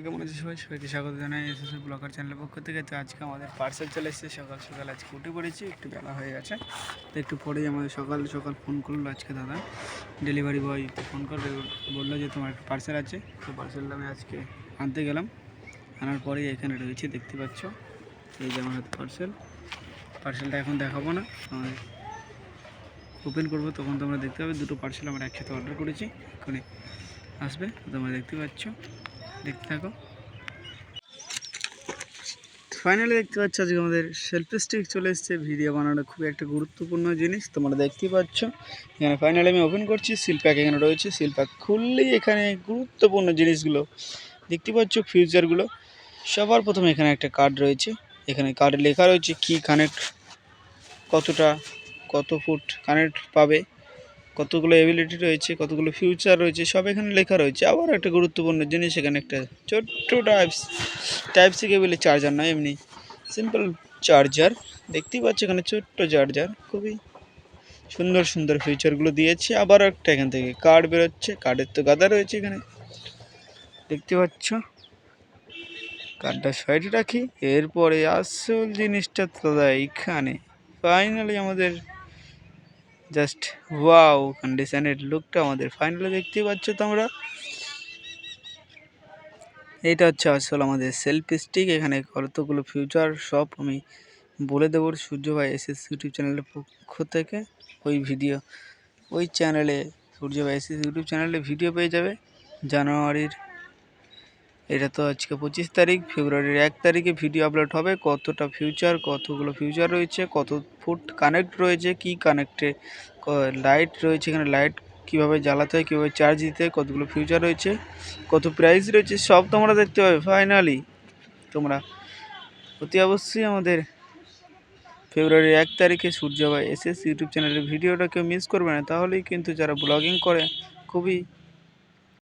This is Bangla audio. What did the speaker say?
কেমন আছে সবাইকে স্বাগত জানাই এসএসসি ব্লগার চ্যানেলের পক্ষ থেকে। তো আজকে আমাদের পার্সেল চলে এসেছে সকাল সকাল। আজকে উঠে পড়েছি, একটু বেলা হয়ে গেছে। তো একটু পরেই আমাদের সকাল সকাল ফোন করলো আজকে দাদা ডেলিভারি বয়। তো ফোন করে বললো যে তোমার একটা পার্সেল আছে। তো পার্সেলটা আমি আজকে আনতে গেলাম। আনার পরেই এখানে রয়েছে, দেখতে পাচ্ছ এই যে আমার হাতে পার্সেলটা এখন দেখাবো না, ওপেন করবো তখন তোমরা দেখতে পাবে। দুটো পার্সেল আমরা একসাথে অর্ডার করেছি, এখানে আসবে তোমরা দেখতে পাচ্ছ, দেখতে থাকো। ফাইনালি দেখতে পাচ্ছ আজকে আমাদের সেলফি স্টিক চলে এসেছে। ভিডিও বানানো খুবই একটা গুরুত্বপূর্ণ জিনিস, তোমরা দেখতেই পাচ্ছ। এখানে ফাইনালি আমি ওপেন করছি, সিল প্যাক এখানে রয়েছে। সিল প্যাক খুললেই এখানে গুরুত্বপূর্ণ জিনিসগুলো দেখতে পাচ্ছ, ফিউচারগুলো। সবার প্রথমে এখানে একটা কার্ড রয়েছে। এখানে কার্ডে লেখা রয়েছে কি কানেক্ট, কত ফুট কানেক্ট পাবে, কতগুলো এবিলিটি রয়েছে, কতগুলো ফিউচার রয়েছে, সব এখানে লেখা রয়েছে। আবার একটা গুরুত্বপূর্ণ জিনিস, এখানে একটা ছোট্ট টাইপ সি কেবলের চার্জার নয়, এমনি সিম্পল চার্জার দেখতেই পাচ্ছ। এখানে ছোট্ট চার্জার, খুবই সুন্দর সুন্দর ফিচারগুলো দিয়েছে। আবার একটা এখান থেকে কার্ড বেরোচ্ছে, কার্ডের তো গাদা রয়েছে এখানে দেখতে পাচ্ছ। কার্ডটা সাইডে রাখি, এরপরে আসল জিনিসটা তো এইখানে ফাইনালি আমাদের জাস্ট ওয়াও কন্ডিশনের লুকটা আমাদের ফাইনালি দেখতে পাচ্ছ তোমরা। এইটা হচ্ছে আসল আমাদের সেলফি স্টিক। এখানে কতগুলো ফিউচার সব আমি বলে দেবো সূর্য ভাই এসএস ইউটিউব চ্যানেলের পক্ষ থেকে। ওই চ্যানেলে সূর্য ভাই এসএস ইউটিউব চ্যানেলে ভিডিও পেয়ে যাবে জানুয়ারির, এটা তো আজকে 25 তারিখ, ফেব্রুয়ারির 1 তারিখে ভিডিও আপলোড হবে। কতটা ফিউচার, কতগুলো ফিউচার রয়েছে, কত ফুট কানেক্ট রয়েছে, কি কানেক্টে লাইট রয়েছে, এখানে লাইট কীভাবে জ্বালাতে হয়, কীভাবে চার্জ দিতে হয়, কতগুলো ফিউচার রয়েছে, কত প্রাইস রয়েছে, সব তোমরা দেখতে পাবে। ফাইনালি তোমরা অতি অবশ্যই আমাদের ফেব্রুয়ারির 1 তারিখে সূর্য ভাই এসএস ইউটিউব চ্যানেলের ভিডিওটা কেউ মিস করবে না, তাহলেই কিন্তু যারা ব্লগিং করে খুবই